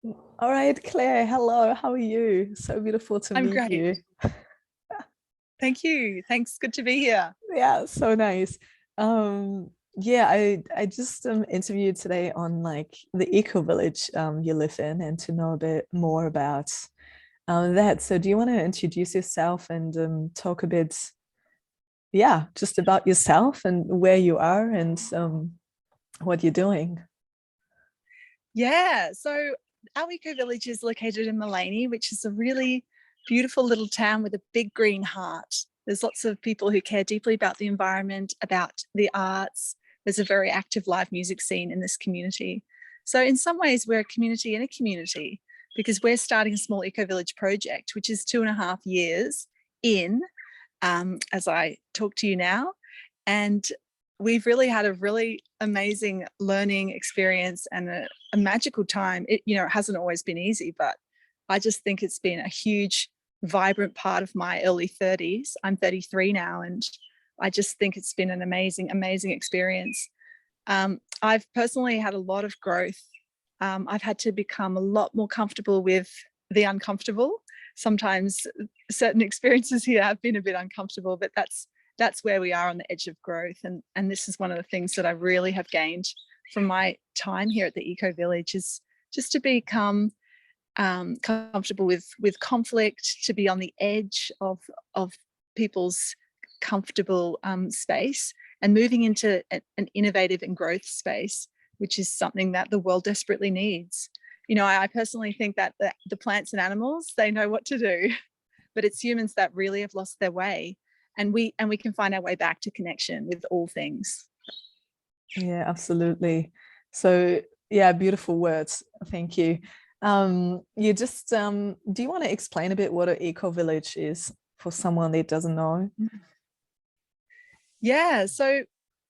All right, Claire, hello. How are you? So beautiful to I'm meet great. you. Thank you. Thanks. Good to be here. Yeah, so nice. Yeah, I just interviewed today on like the eco village you live in and to know a bit more about that. So do you want to introduce yourself and talk a bit, yeah, just about yourself and where you are and what you're doing? Yeah. So our eco village is located in Mullaney, which is a really beautiful little town with a big green heart. There's lots of people who care deeply about the environment, about the arts. There's a very active live music scene in this community. So in some ways, we're a community in a community because we're starting a small eco village project, which is 2.5 years in, as I talk to you now. And we've really had a really amazing learning experience and a magical time. It hasn't always been easy, but I just think it's been a huge, vibrant part of my early 30s. I'm 33 now, and I just think it's been an amazing, amazing experience. I've personally had a lot of growth. I've had to become a lot more comfortable with the uncomfortable. Sometimes certain experiences here have been a bit uncomfortable, but that's where we are on the edge of growth. And this is one of the things that I really have gained from my time here at the Eco Village is just to become comfortable with conflict, to be on the edge of people's comfortable space, and moving into an innovative and growth space, which is something that the world desperately needs. I personally think that the plants and animals, they know what to do, but it's humans that really have lost their way, and we can find our way back to connection with all things. Yeah, absolutely. So yeah, beautiful words. Thank you. You just do you want to explain a bit what an eco village is for someone that doesn't know? Yeah, so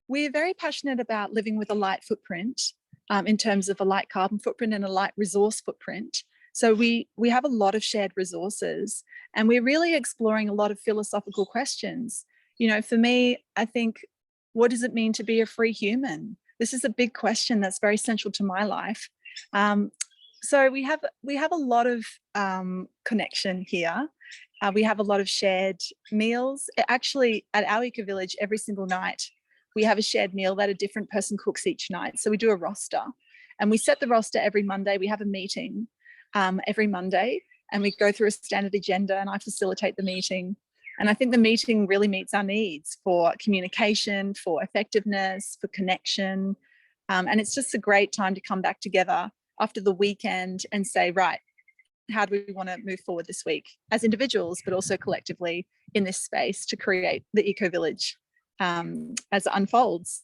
we're very passionate about living with a light footprint, in terms of a light carbon footprint and a light resource footprint. So we have a lot of shared resources, and we're really exploring a lot of philosophical questions. For me, I think, what does it mean to be a free human? This is a big question that's very central to my life. Um, so we have a lot of connection here. We have a lot of shared meals. Actually, at our eco village, every single night we have a shared meal that a different person cooks each night. So we do a roster, and we set the roster every Monday. We have a meeting every Monday, and we go through a standard agenda, and I facilitate the meeting. And I think the meeting really meets our needs for communication, for effectiveness, for connection. And it's just a great time to come back together after the weekend and say, right, how do we want to move forward this week as individuals, but also collectively in this space to create the eco village as it unfolds.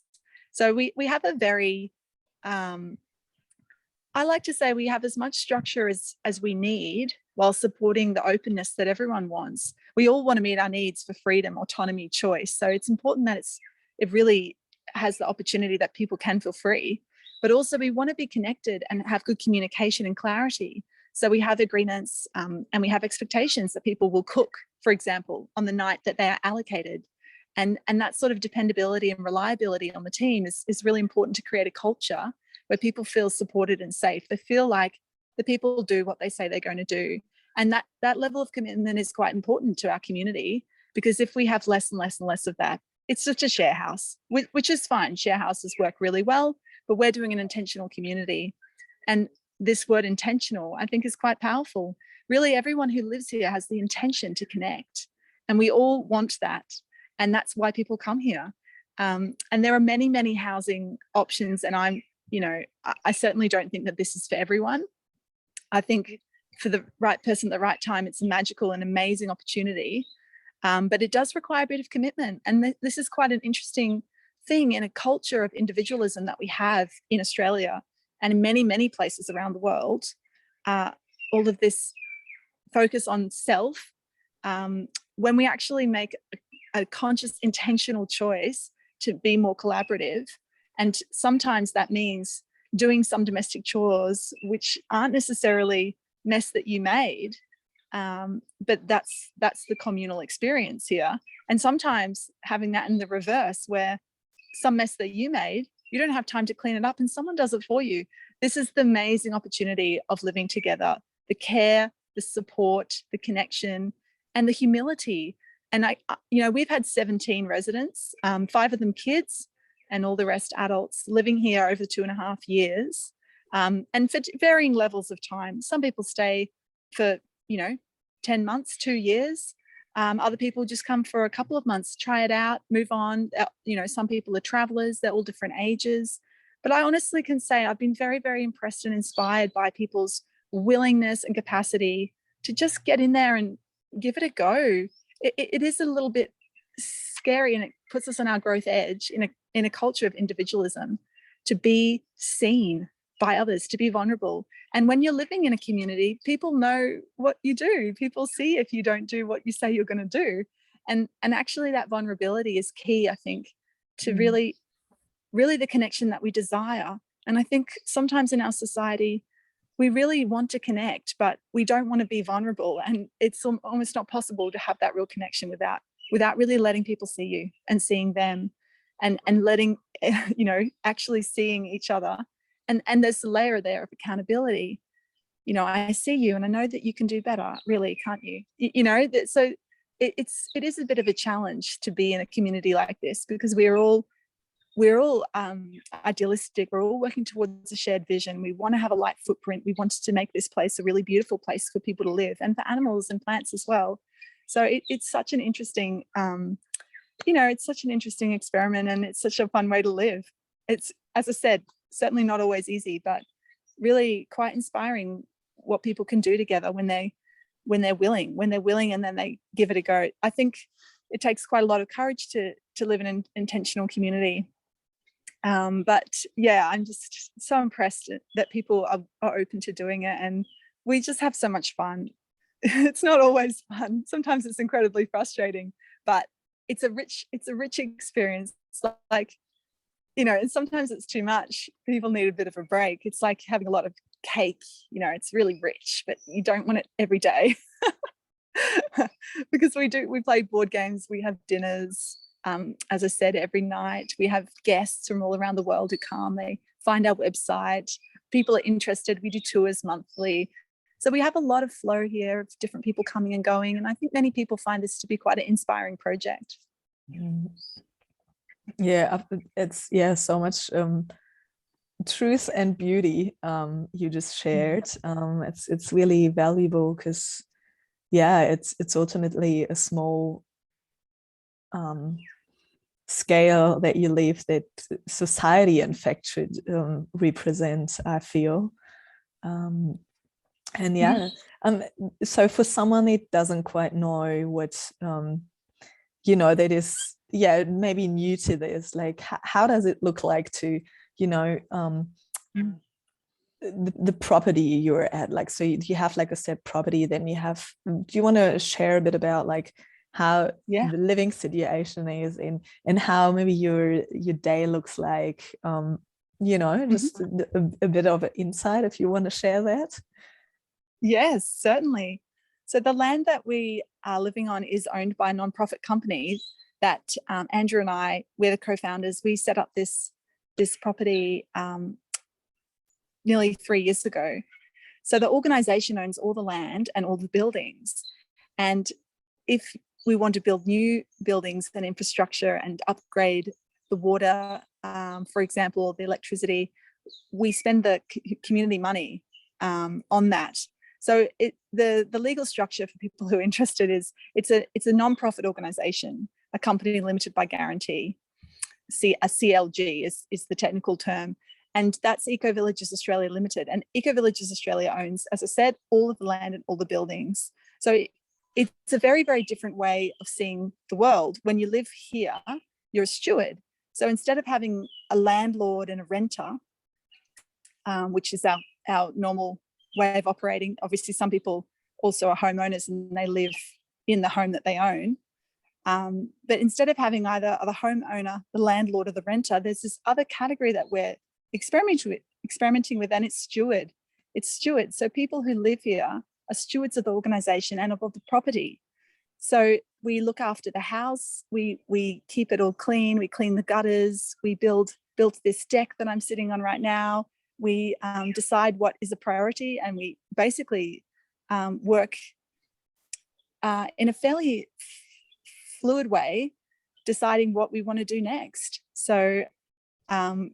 So we have a very, I like to say, we have as much structure as we need while supporting the openness that everyone wants. We all want to meet our needs for freedom, autonomy, choice. So it's important that it really has the opportunity that people can feel free, but also we want to be connected and have good communication and clarity. So we have agreements, and we have expectations that people will cook, for example, on the night that they are allocated. And that sort of dependability and reliability on the team is really important to create a culture where people feel supported and safe. They feel like the people do what they say they're going to do. And that level of commitment is quite important to our community, because if we have less and less and less of that, it's just a share house, which is fine. Share houses work really well, but we're doing an intentional community. And this word intentional, I think, is quite powerful. Really, everyone who lives here has the intention to connect, and we all want that. And that's why people come here. And there are many, many housing options. And I certainly don't think that this is for everyone. I think for the right person at the right time, it's a magical and amazing opportunity. But it does require a bit of commitment. And this is quite an interesting thing in a culture of individualism that we have in Australia and in many, many places around the world. All of this focus on self, when we actually make a conscious, intentional choice to be more collaborative. And sometimes that means doing some domestic chores, which aren't necessarily mess that you made, but that's the communal experience here. And sometimes having that in the reverse, where some mess that you made, you don't have time to clean it up and someone does it for you. This is the amazing opportunity of living together, the care, the support, the connection, and the humility. And we've had 17 residents, 5 of them kids, and all the rest adults living here over 2.5 years, and for varying levels of time. Some people stay for 10 months, 2 years. Other people just come for a couple of months, try it out, move on. Some people are travelers, they're all different ages. But I honestly can say I've been very, very impressed and inspired by people's willingness and capacity to just get in there and give it a go. It is a little bit scary, and it puts us on our growth edge in a culture of individualism, to be seen by others, to be vulnerable. And when you're living in a community, people know what you do. People see if you don't do what you say you're going to do. And actually that vulnerability is key, I think, to really the connection that we desire. And I think sometimes in our society, we really want to connect, but we don't want to be vulnerable. And it's almost not possible to have that real connection without really letting people see you and seeing them, and letting, actually seeing each other. And there's a layer there of accountability. I see you and I know that you can do better, really, can't you? So it is a bit of a challenge to be in a community like this, because we're all idealistic. We're all working towards a shared vision. We want to have a light footprint. We wanted to make this place a really beautiful place for people to live, and for animals and plants as well. So it's such an interesting, it's such an interesting experiment, and it's such a fun way to live. It's, as I said, certainly not always easy, but really quite inspiring what people can do together when they're willing, and then they give it a go. I think it takes quite a lot of courage to live in an intentional community. But yeah, I'm just so impressed that people are open to doing it, and we just have so much fun. It's not always fun. Sometimes it's incredibly frustrating, but it's a rich experience. And sometimes it's too much. People need a bit of a break. It's like having a lot of cake, it's really rich, but you don't want it every day. Because we play board games, we have dinners, as I said, every night. We have guests from all around the world who come, they find our website, people are interested, we do tours monthly. So we have a lot of flow here of different people coming and going, and I think many people find this to be quite an inspiring project. Yeah, it's so much truth and beauty you just shared. It's really valuable, because it's ultimately a small scale that you live, that society in fact should represent, I feel. So for someone that doesn't quite know what that is maybe new to this, like how does it look like to the property you're at, like, so you have like a set property, then you have, do you want to share a bit about like how the living situation is, and how maybe your day looks like, just a bit of an insight, if you want to share that? Yes, certainly. So the land that we are living on is owned by a nonprofit company that Andrew and I, we're the co-founders. We set up this property nearly 3 years ago. So the organisation owns all the land and all the buildings. And if we want to build new buildings and infrastructure and upgrade the water, for example, the electricity, we spend the community money on that. So the legal structure for people who are interested is it's a non-profit organisation, a company limited by guarantee. A CLG is the technical term. And that's Eco Villages Australia Limited. And Eco Villages Australia owns, as I said, all of the land and all the buildings. So it's a very, very different way of seeing the world. When you live here, you're a steward. So instead of having a landlord and a renter, which is our normal way of operating, obviously some people also are homeowners and they live in the home that they own. But instead of having either the homeowner, the landlord, or the renter, there's this other category that we're experimenting with, and it's steward. It's steward. So people who live here are stewards of the organisation and of the property. So we look after the house, we keep it all clean, we clean the gutters, we built this deck that I'm sitting on right now. We decide what is a priority, and we basically work in a fairly fluid way, deciding what we want to do next. So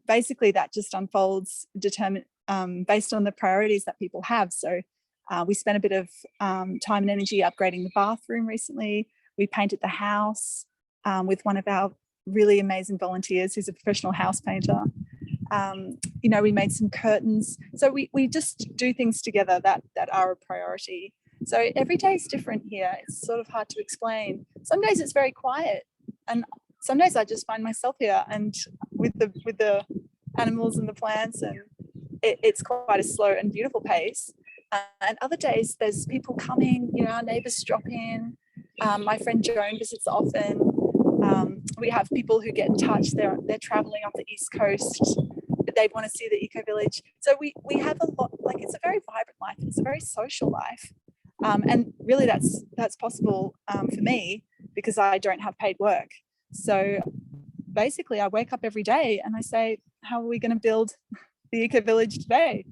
basically that just unfolds based on the priorities that people have. So we spent a bit of time and energy upgrading the bathroom recently. We painted the house with one of our really amazing volunteers who's a professional house painter. We made some curtains. So we just do things together that are a priority. So every day is different here. It's sort of hard to explain. Some days it's very quiet, and some days I just find myself here and with the animals and the plants, and it's quite a slow and beautiful pace. And other days there's people coming. Our neighbours drop in. My friend Joan visits often. We have people who get in touch. They're traveling up the East Coast. They want to see the eco village. So we have a lot. Like, it's a very vibrant life. It's a very social life, and really that's possible for me because I don't have paid work. So basically, I wake up every day and I say, "How are we going to build the eco village today?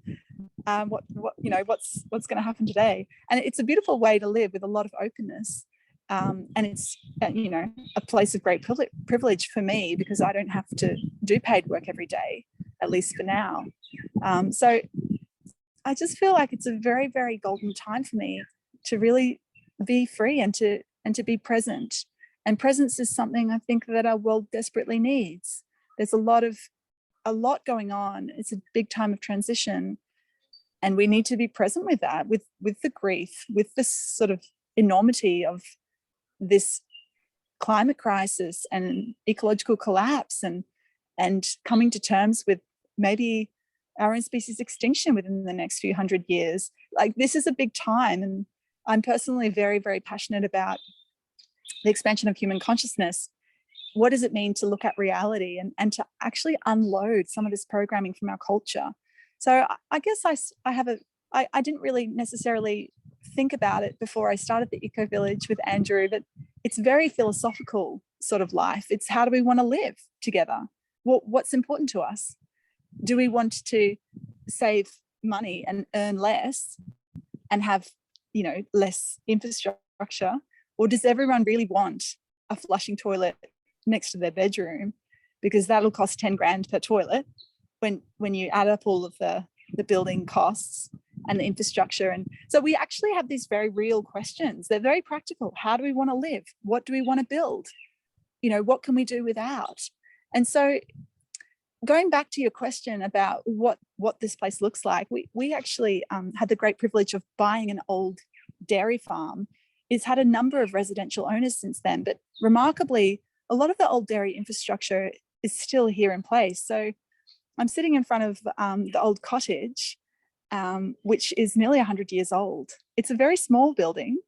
What's going to happen today?" And it's a beautiful way to live with a lot of openness. And it's a place of great privilege for me because I don't have to do paid work every day, at least for now. So I just feel like it's a very, very golden time for me to really be free and to be present. And presence is something I think that our world desperately needs. There's a lot going on. It's a big time of transition, and we need to be present with that, with the grief, with this sort of enormity of this climate crisis and ecological collapse, and coming to terms with maybe our own species extinction within the next few hundred years. Like, this is a big time, and I'm personally very, very passionate about the expansion of human consciousness. What does it mean to look at reality and to actually unload some of this programming from our culture? So I guess I didn't really necessarily think about it before I started the Eco Village with Andrew, but it's very philosophical sort of life. It's how do we want to live together? What's important to us? Do we want to save money and earn less and have, less infrastructure? Or does everyone really want a flushing toilet next to their bedroom? Because that'll cost 10 grand per toilet when you add up all of the building costs and the infrastructure. And so we actually have these very real questions. They're very practical. How do we want to live? What do we want to build? What can we do without? And so going back to your question about what this place looks like, we actually had the great privilege of buying an old dairy farm. It's had a number of residential owners since then, but remarkably, a lot of the old dairy infrastructure is still here in place. So I'm sitting in front of the old cottage, which is nearly 100 years old. It's a very small building,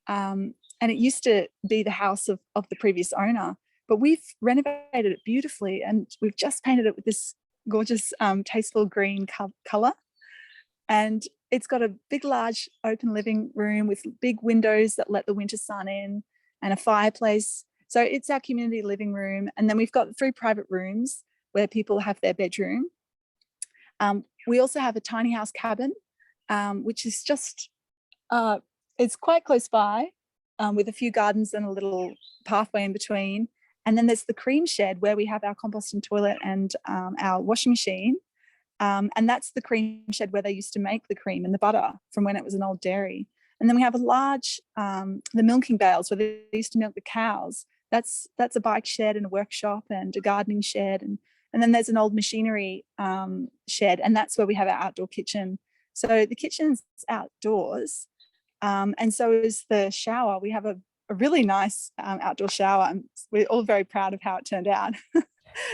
and it used to be the house of the previous owner, but we've renovated it beautifully, and we've just painted it with this gorgeous, tasteful green colour. And it's got a big, large open living room with big windows that let the winter sun in, and a fireplace. So it's our community living room. And then we've got 3 private rooms where people have their bedroom. We also have a tiny house cabin, which is just, it's quite close by, with a few gardens and a little pathway in between. And then there's the cream shed where we have our composting toilet and our washing machine. And that's the cream shed where they used to make the cream and the butter from when it was an old dairy. And then we have a large, the milking bales where they used to milk the cows. That's a bike shed and a workshop and a gardening shed. And then there's an old machinery shed, and that's where we have our outdoor kitchen. So the kitchen's outdoors, and so is the shower. We have a really nice outdoor shower, and we're all very proud of how it turned out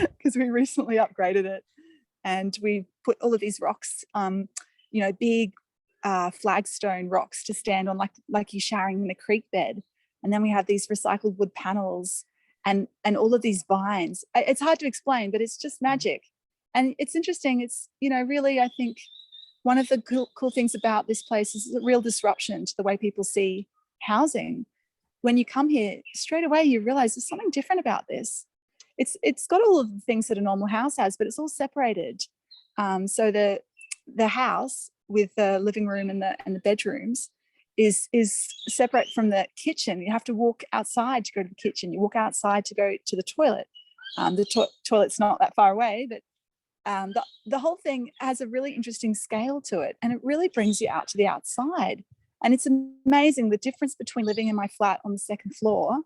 because we recently upgraded it. And we put all of these rocks, big flagstone rocks to stand on, like you're showering in a creek bed. And then we have these recycled wood panels and all of these vines. It's hard to explain, but it's just magic. And it's interesting. It's, really, I think one of the cool things about this place is a real disruption to the way people see housing. When you come here, straight away you realize there's something different about this. It's got all of the things that a normal house has, but it's all separated. So the the house with the living room and the bedrooms is separate from the kitchen. You have to walk outside to go to the kitchen. You walk outside to go to the toilet. The toilet's not that far away, but the whole thing has a really interesting scale to it, and it really brings you out to the outside. And it's amazing the difference between living in my flat on the second floor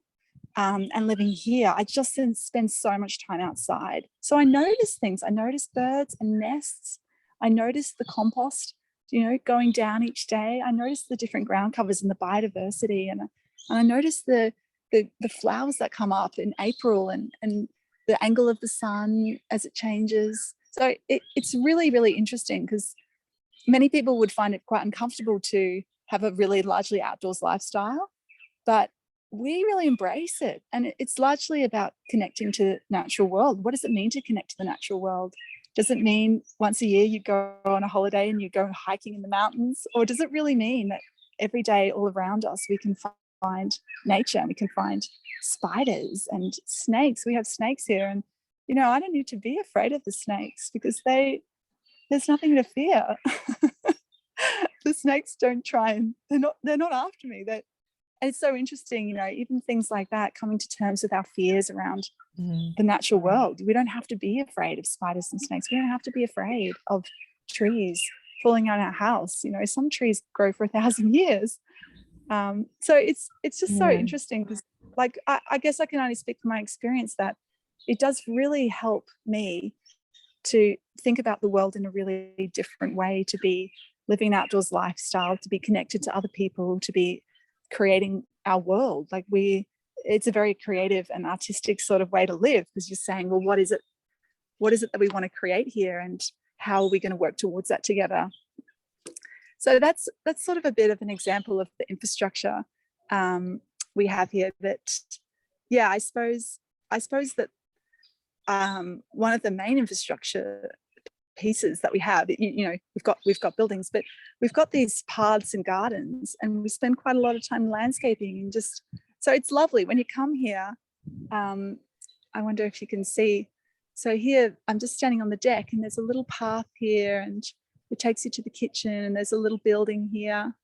and living here. I just spend so much time outside. So I notice things. I notice birds and nests. I notice the compost, going down each day. I notice the different ground covers and the biodiversity. And I notice the flowers that come up in April and the angle of the sun as it changes. So it's really, really interesting, because many people would find it quite uncomfortable to have a really largely outdoors lifestyle, but we really embrace it. And it's largely about connecting to the natural world. What does it mean to connect to the natural world? Does it mean once a year you go on a holiday and you go hiking in the mountains? Or does it really mean that every day all around us we can find nature, and we can find spiders and snakes? We have snakes here, and I don't need to be afraid of the snakes, because there's nothing to fear. The snakes don't try, and they're not after me. And it's so interesting, even things like that, coming to terms with our fears around the natural world. We don't have to be afraid of spiders and snakes. We don't have to be afraid of trees falling on our house. Some trees grow for 1,000 years. So it's just so interesting, because I guess I can only speak from my experience that it does really help me to think about the world in a really different way, to be living an outdoors lifestyle, to be connected to other people, to be creating our world. It's a very creative and artistic sort of way to live, because you're saying, well, what is it that we want to create here, and how are we going to work towards that together? So that's sort of a bit of an example of the infrastructure we have here. That, yeah, I suppose that one of the main infrastructure pieces that we have, we've got buildings, but we've got these paths and gardens, and we spend quite a lot of time landscaping, and so it's lovely when you come here. I wonder if you can see. So here I'm just standing on the deck, and there's a little path here, and it takes you to the kitchen, and there's a little building here.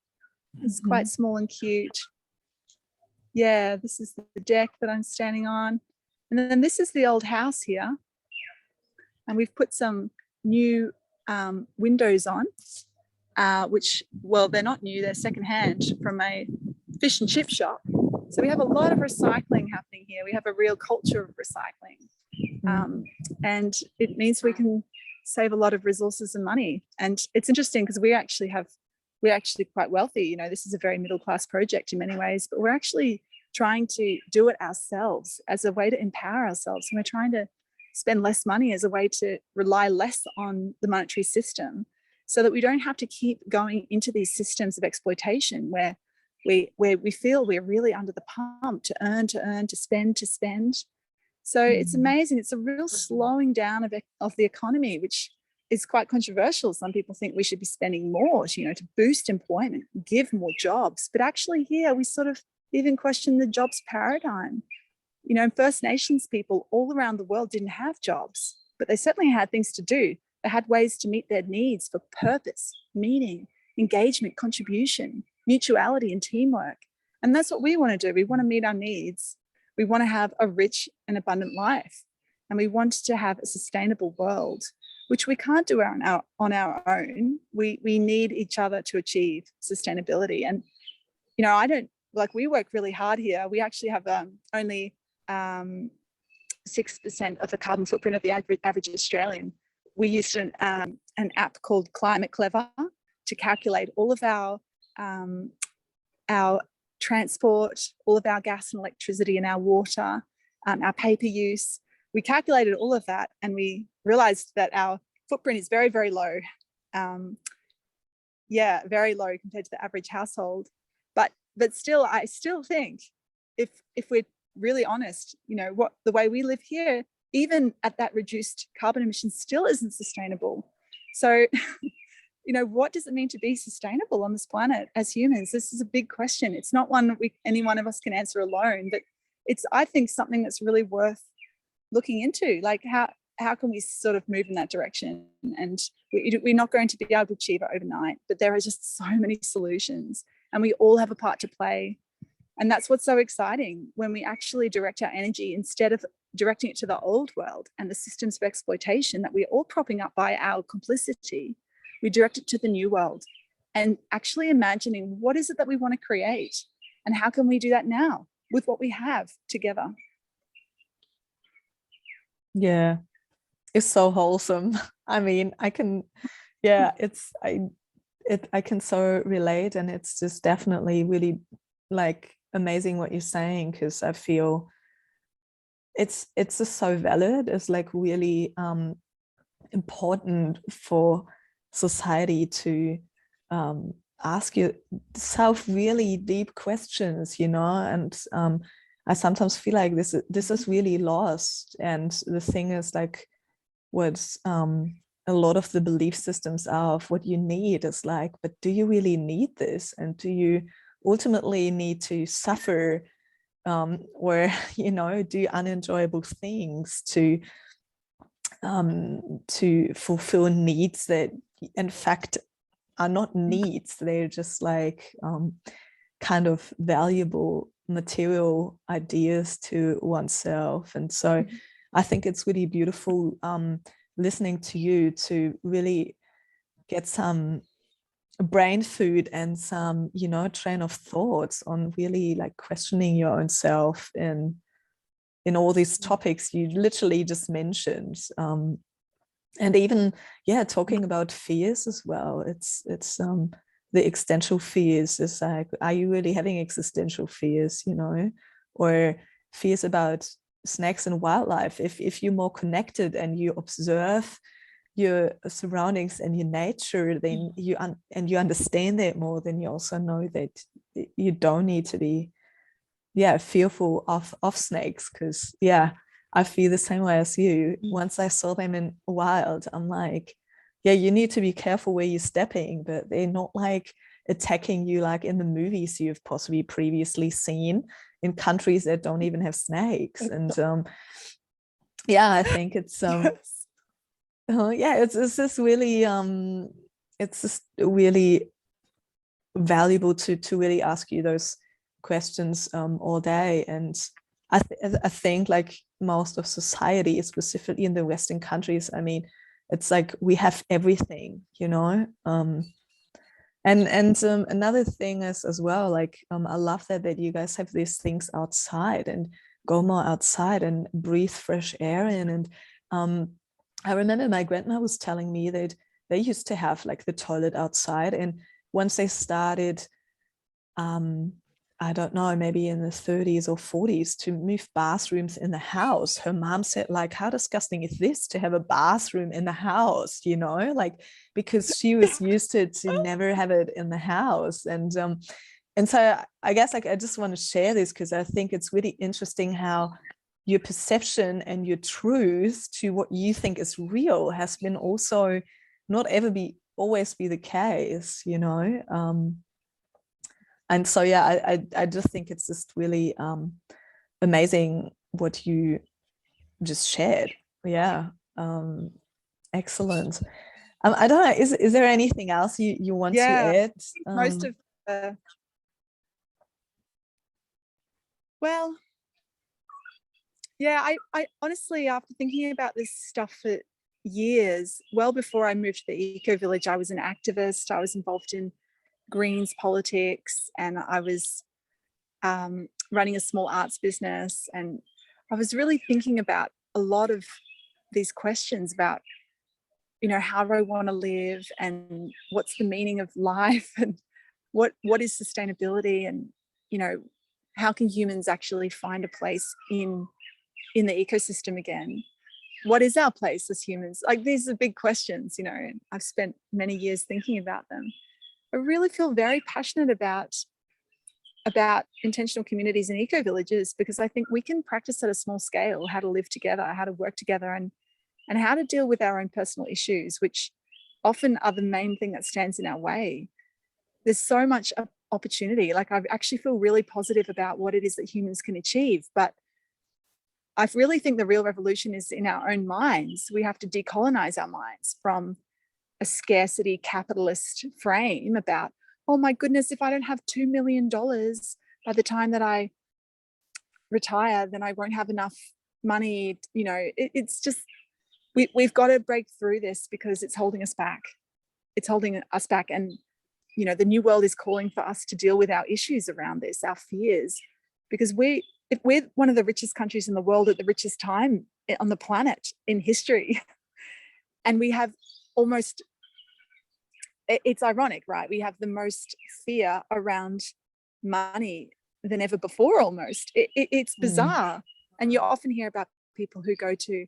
It's quite small and cute. Yeah, this is the deck that I'm standing on. And then this is the old house here. And we've put some new windows on, which, well, they're not new, they're secondhand from a fish and chip shop. So we have a lot of recycling happening here. We have a real culture of recycling. And it means we can save a lot of resources and money. And it's interesting, because we're actually quite wealthy. This is a very middle-class project in many ways, but we're actually trying to do it ourselves as a way to empower ourselves. And we're trying to spend less money as a way to rely less on the monetary system, so that we don't have to keep going into these systems of exploitation where we feel we're really under the pump to earn, to spend. So it's amazing. It's a real slowing down of the economy, which is quite controversial. Some people think we should be spending more, to boost employment, give more jobs. But actually here we sort of even question the jobs paradigm. First Nations people all around the world didn't have jobs, but they certainly had things to do. They had ways to meet their needs for purpose, meaning, engagement, contribution, mutuality, and teamwork. And that's what we want to do. We want to meet our needs. We want to have a rich and abundant life. And we want to have a sustainable world, which we can't do on our own. We need each other to achieve sustainability. And, we work really hard here. We actually have only 6% of the carbon footprint of the average Australian. We used an app called Climate Clever to calculate all of our transport, all of our gas and electricity and our water, our paper use. We calculated all of that, and we realized that our footprint is very, very low. Very low compared to the average household. But still, I still think if we're really honest, the way we live here, even at that reduced carbon emissions, still isn't sustainable. So, what does it mean to be sustainable on this planet as humans? This is a big question. It's not one that any one of us can answer alone, but it's, I think, something that's really worth looking into. Like, how can we sort of move in that direction? And we're not going to be able to achieve it overnight, but there are just so many solutions and we all have a part to play. And that's what's so exciting, when we actually direct our energy, instead of directing it to the old world and the systems of exploitation that we're all propping up by our complicity, we direct it to the new world and actually imagining what is it that we want to create and how can we do that now with what we have together. Yeah, it's so wholesome. I mean, I can, I can so relate, and it's just definitely really like amazing what you're saying, because I feel it's just so valid. It's like really important for society to ask yourself really deep questions, you know, and I sometimes feel like this is really lost. And the thing is, like, what a lot of the belief systems are of what you need is like, but do you really need this? And do you ultimately need to suffer or, you know, do unenjoyable things to fulfill needs that in fact are not needs? They're just like kind of valuable material ideas to oneself. And so I think it's really beautiful listening to you to really get some brain food and some, you know, train of thoughts on really like questioning your own self in all these topics you literally just mentioned. And even, yeah, talking about fears as well. It's the existential fears is like, are you really having existential fears, you know, or fears about snakes and wildlife? If you're more connected and you observe your surroundings and your nature, then you understand that more, then you also know that you don't need to be fearful of snakes. Because I feel the same way as you. Once I saw them in wild, I'm like, yeah, you need to be careful where you're stepping, but they're not like attacking you like in the movies you've possibly previously seen in countries that don't even have snakes. And I think it's Yes. it's just really it's just really valuable to really ask you those questions all day. And I think like most of society, specifically in the Western countries, I mean, it's like we have everything, you know. And another thing is as well, like I love that you guys have these things outside and go more outside and breathe fresh air in. And I remember my grandma was telling me that they used to have like the toilet outside, and once they started I don't know, maybe in the 30s or 40s, to move bathrooms in the house, her mom said, like, how disgusting is this to have a bathroom in the house, you know, like, because she was used to never have it in the house. And so I guess like I just want to share this because I think it's really interesting how your perception and your truth to what you think is real has been also not ever always be the case, you know. And so I just think it's just really amazing what you just shared. Excellent. I don't know, is there anything else you want to add? Most of well, I honestly, after thinking about this stuff for years, well before I moved to the eco village, I was an activist. I was involved in Greens politics, and I was running a small arts business. And I was really thinking about a lot of these questions about, you know, how do I want to live, and what's the meaning of life, and what is sustainability, and, you know, how can humans actually find a place in the ecosystem again? What is our place as humans? Like, these are big questions, you know, and I've spent many years thinking about them. I really feel very passionate about intentional communities and eco villages, because I think we can practice at a small scale how to live together, how to work together, and how to deal with our own personal issues, which often are the main thing that stands in our way. There's so much opportunity. Like, I actually feel really positive about what it is that humans can achieve, but I really think the real revolution is in our own minds. We have to decolonize our minds from a scarcity capitalist frame about, oh my goodness, if I don't have $2 million by the time that I retire, then I won't have enough money. It's just, we've got to break through this because it's holding us back. It's holding us back. And, the new world is calling for us to deal with our issues around this, our fears, because if we're one of the richest countries in the world at the richest time on the planet in history. And we have almost, it's ironic, right? We have the most fear around money than ever before almost. It's bizarre. And you often hear about people who go to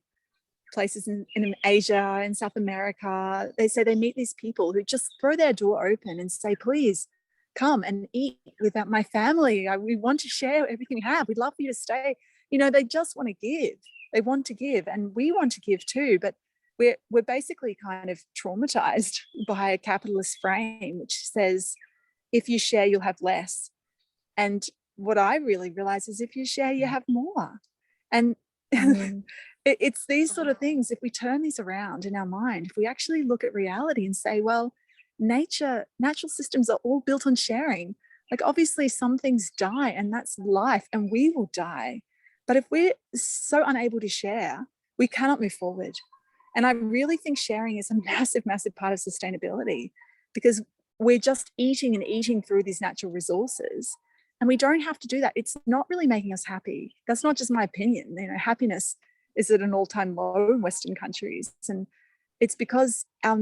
places in Asia and South America. They say they meet these people who just throw their door open and say, please come and eat with my family. We want to share everything we have. We'd love for you to stay. They just want to give. They want to give, and we want to give too. But we're basically kind of traumatized by a capitalist frame, which says, if you share, you'll have less. And what I really realize is if you share, you have more. And it's these sort of things. If we turn these around in our mind, if we actually look at reality and say, well, natural systems are all built on sharing. Like, obviously some things die, and that's life, and we will die. But if we're so unable to share, we cannot move forward. And I really think sharing is a massive, massive part of sustainability, because we're just eating and eating through these natural resources. And we don't have to do that. It's not really making us happy. That's not just my opinion. Happiness is at an all-time low in Western countries. And it's because our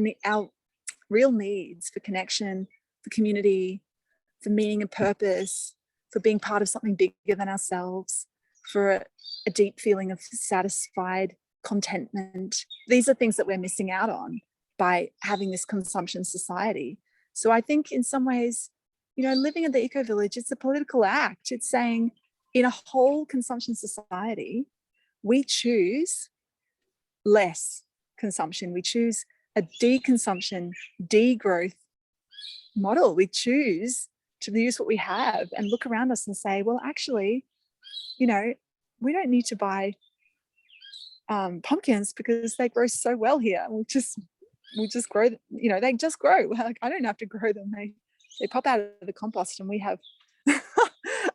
real needs for connection, for community, for meaning and purpose, for being part of something bigger than ourselves, for a deep feeling of satisfied contentment. These are things that we're missing out on by having this consumption society. So I think in some ways, living in the eco-village, it's a political act. It's saying, in a whole consumption society, we choose less consumption. We choose a deconsumption, degrowth model. We choose to use what we have and look around us and say, well, actually, we don't need to buy pumpkins because they grow so well here. We'll just grow, they just grow. Like, I don't have to grow them. They pop out of the compost, and we have,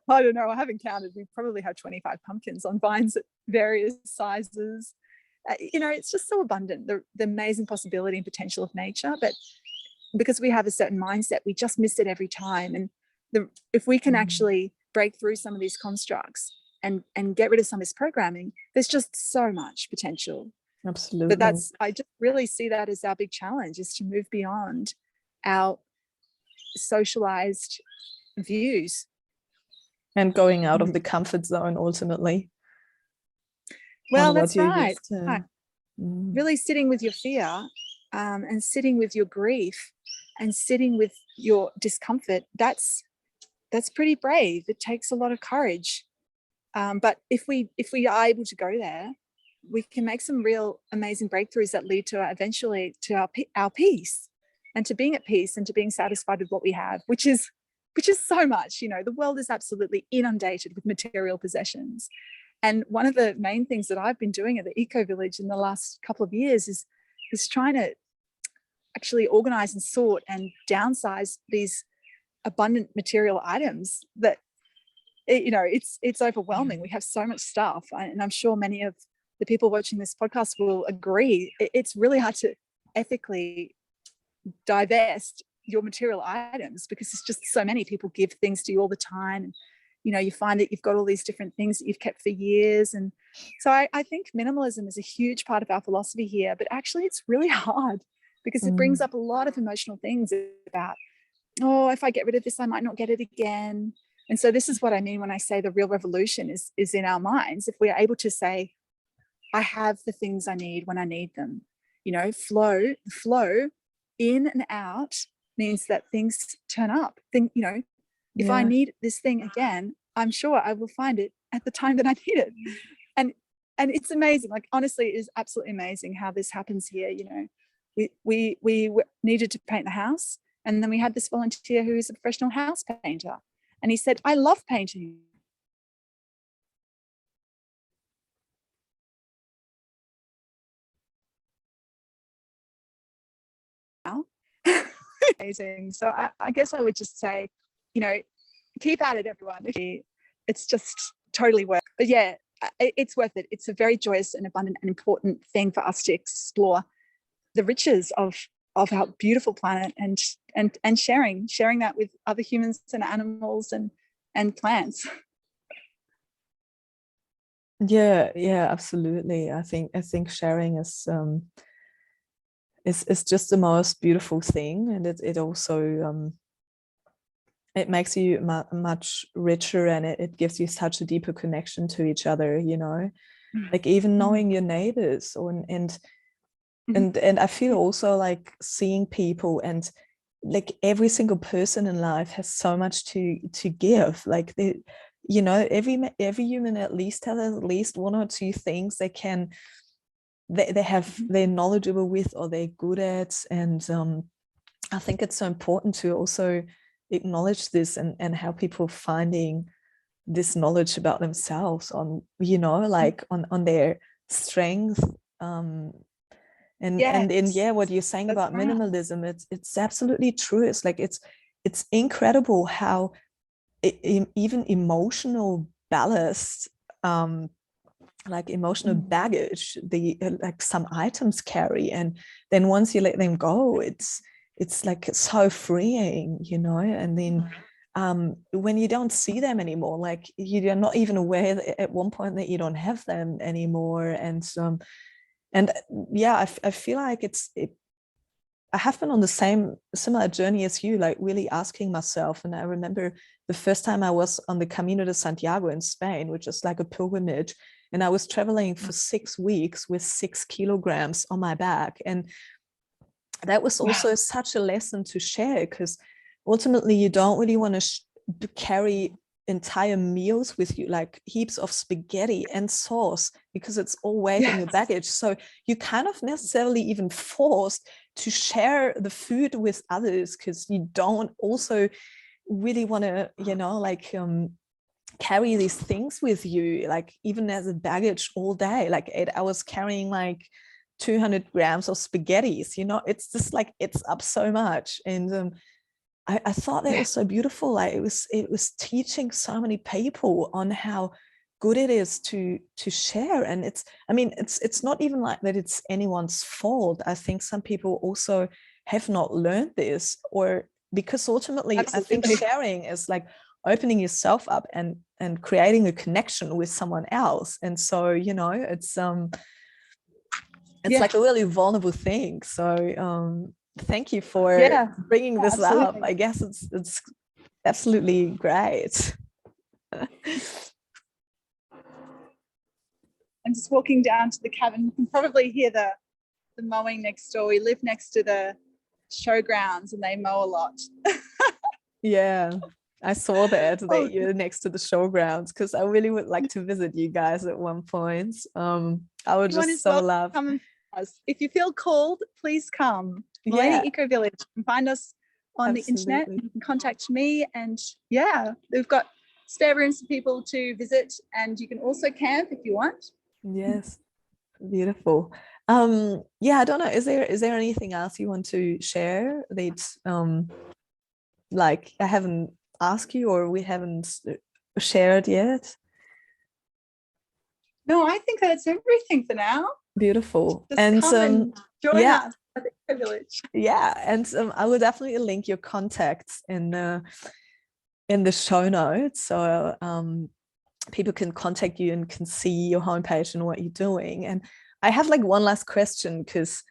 I don't know, I haven't counted. We probably have 25 pumpkins on vines at various sizes. It's just so abundant, the amazing possibility and potential of nature. But because we have a certain mindset, we just miss it every time. And if we can actually break through some of these constructs and get rid of some of this programming, there's just so much potential. Absolutely. But I just really see that as our big challenge, is to move beyond our socialized views. And going out of the comfort zone, ultimately. Well, that's right. Really sitting with your fear, and sitting with your grief, and sitting with your discomfort. That's pretty brave. It takes a lot of courage. But if we are able to go there, we can make some real amazing breakthroughs that lead to eventually to our peace, and to being at peace, and to being satisfied with what we have, which is so much. The world is absolutely inundated with material possessions. And one of the main things that I've been doing at the Eco Village in the last couple of years is trying to actually organize and sort and downsize these abundant material items that, it's overwhelming. We have so much stuff. And I'm sure many of the people watching this podcast will agree. It's really hard to ethically divest your material items, because it's just so many. People give things to you all the time, and you find that you've got all these different things that you've kept for years. And so I think minimalism is a huge part of our philosophy here, but actually it's really hard, because it brings up a lot of emotional things about, oh, if I get rid of this, I might not get it again. And so this is what I mean when I say the real revolution is in our minds. If we are able to say, I have the things I need when I need them, flow in and out means that things turn up. If I need this thing again, I'm sure I will find it at the time that I need it. And it's amazing. Like, honestly, it is absolutely amazing how this happens here. We needed to paint the house, and then we had this volunteer who is a professional house painter, and he said, I love painting. Amazing. So I guess I would just say, keep at it, everyone. It's just totally worth it. But yeah, it's worth it. It's a very joyous and abundant and important thing for us to explore the riches of our beautiful planet, and sharing that with other humans and animals and plants. Yeah, absolutely. I think sharing is just the most beautiful thing, and it also it makes you much richer, and it gives you such a deeper connection to each other, like even knowing your neighbors, and I feel also like seeing people, and like every single person in life has so much to give. Like every human at least has at least one or two things they're knowledgeable with, or they're good at. And I think it's so important to also acknowledge this, and how people finding this knowledge about themselves on, like on their strength. And Yes, what you're saying that's about right. minimalism, it's absolutely true. It's like it's incredible how even emotional ballast, like emotional baggage, the like some items carry, and then once you let them go, it's like so freeing, and then when you don't see them anymore, like you're not even aware that at one point that you don't have them anymore. And yeah, I feel like I have been on the similar journey as you, like really asking myself. And I remember the first time I was on the Camino de Santiago in Spain, which is like a pilgrimage, and I was traveling for 6 weeks with 6 kilograms on my back. And that was also such a lesson to share, because ultimately you don't really want to carry entire meals with you, like heaps of spaghetti and sauce, because it's all weight in your baggage. So you kind of necessarily even forced to share the food with others, because you don't also really want to, carry these things with you, like even as a baggage all day. Like I was carrying like 200 grams of spaghettis, it's just like it's up so much. And I thought that was so beautiful. Like it was teaching so many people on how good it is to share. And it's not even like that it's anyone's fault. I think some people also have not learned this, or because ultimately I think Absolutely. sharing is like opening yourself up and creating a connection with someone else. And so it's like a really vulnerable thing. So thank you for bringing this up. Absolutely. I guess it's absolutely great. I'm just walking down to the cabin. You can probably hear the mowing next door. We live next to the showgrounds, and they mow a lot. Yeah, I saw that Oh, you're next to the showgrounds, because I really would like to visit you guys at one point. I would everyone just is so welcome love. to come and visit us. If you feel called, please come. Millennium Yeah, Eco Village. You can find us on the internet. absolutely. You can contact me, and we've got spare rooms for people to visit, and you can also camp if you want. Yes, beautiful. Yeah, I don't know. Is there anything else you want to share that like I haven't asked you, or we haven't shared yet? No, I think that's everything for now. Beautiful. Just And come and join yeah, us at the Eco Village. and I will definitely link your contacts in the show notes, so people can contact you and can see your homepage and what you're doing. And I have like one last question, because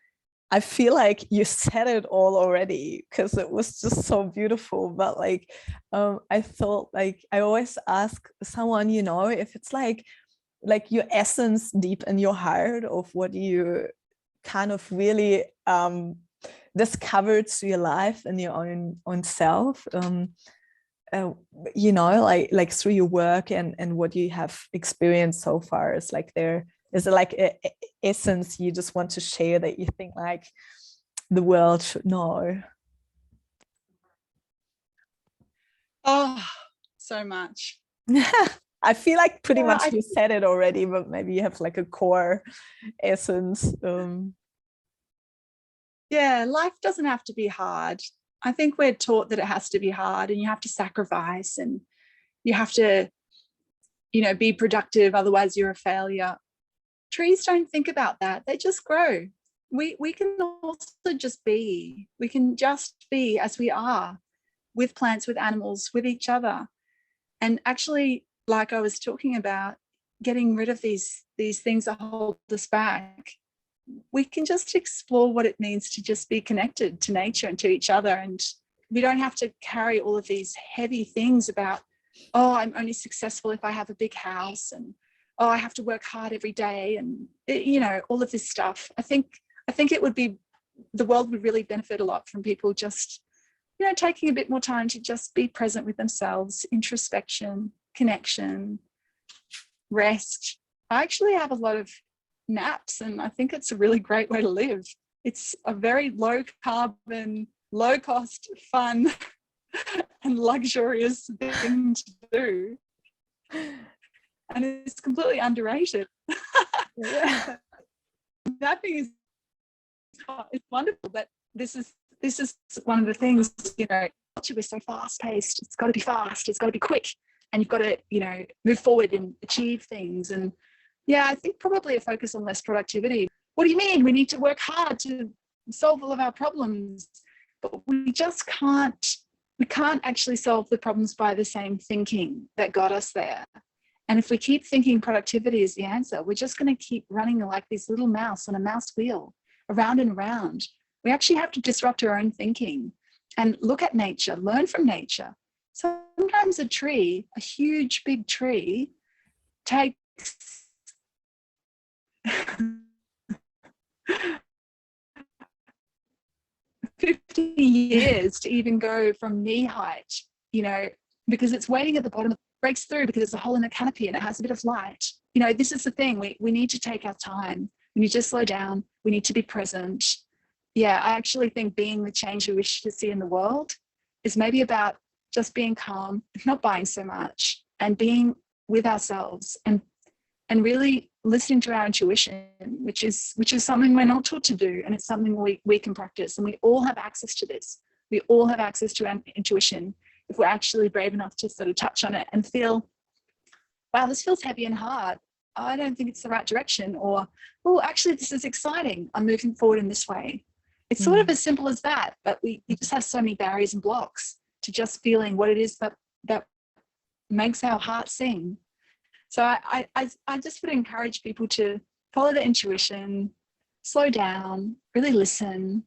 I feel like you said it all already, because it was just so beautiful. But like, I thought, like, I always ask someone, if it's like your essence deep in your heart of what you kind of really discovered through your life and your own self. Uh, like through your work and what you have experienced so far. Is like there is like a essence you just want to share that you think like the world should know? Oh, so much. I feel like pretty Yeah, much you said it already, but maybe you have like a core essence. yeah, life doesn't have to be hard. I think we're taught that it has to be hard and you have to sacrifice and you have to, be productive, otherwise you're a failure. Trees don't think about that. They just grow. We can also just be. We can just be as we are, with plants, with animals, with each other. And actually, like I was talking about, getting rid of these things that hold us back, we can just explore what it means to just be connected to nature and to each other. And we don't have to carry all of these heavy things about, oh, I'm only successful if I have a big house, and oh, I have to work hard every day, and all of this stuff. I think it would be, the world would really benefit a lot from people just taking a bit more time to just be present with themselves, introspection, connection, rest. I actually have a lot of naps, and I think it's a really great way to live. It's a very low carbon, low cost, fun and luxurious thing to do, and it's completely underrated. Yeah. Napping is, it's wonderful, but this is one of the things, culture is so fast paced. It's got to be fast, it's got to be quick, and you've got to move forward and achieve things. And yeah, I think probably a focus on less productivity. What do you mean we need to work hard to solve all of our problems? But we can't actually solve the problems by the same thinking that got us there. And if we keep thinking productivity is the answer, we're just going to keep running like this little mouse on a mouse wheel, around and around. We actually have to disrupt our own thinking and look at nature, learn from nature. Sometimes a tree, a huge big tree, takes 50 years to even go from knee height, because it's waiting at the bottom, breaks through because there's a hole in the canopy and it has a bit of light. This is the thing. We need to take our time. We need to slow down. We need to be present. Yeah, I actually think being the change we wish to see in the world is maybe about just being calm, not buying so much, and being with ourselves and really listening to our intuition, which is something we're not taught to do, and it's something we can practice. And we all have access to this. We all have access to our intuition if we're actually brave enough to sort of touch on it and feel, wow, this feels heavy and hard. I don't think it's the right direction. Or, oh, actually, this is exciting. I'm moving forward in this way. It's sort of as simple as that, but we just have so many barriers and blocks to just feeling what it is that makes our heart sing. So I just would encourage people to follow their intuition, slow down, really listen.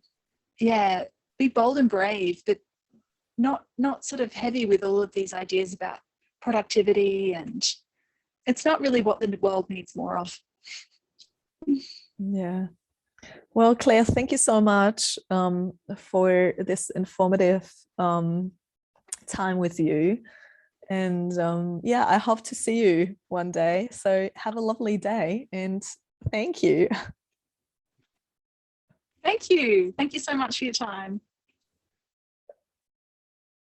Yeah, be bold and brave, but not sort of heavy with all of these ideas about productivity, and it's not really what the world needs more of. Yeah. Well, Claire, thank you so much for this informative time with you. And yeah, I hope to see you one day. So have a lovely day, and thank you. Thank you. Thank you so much for your time.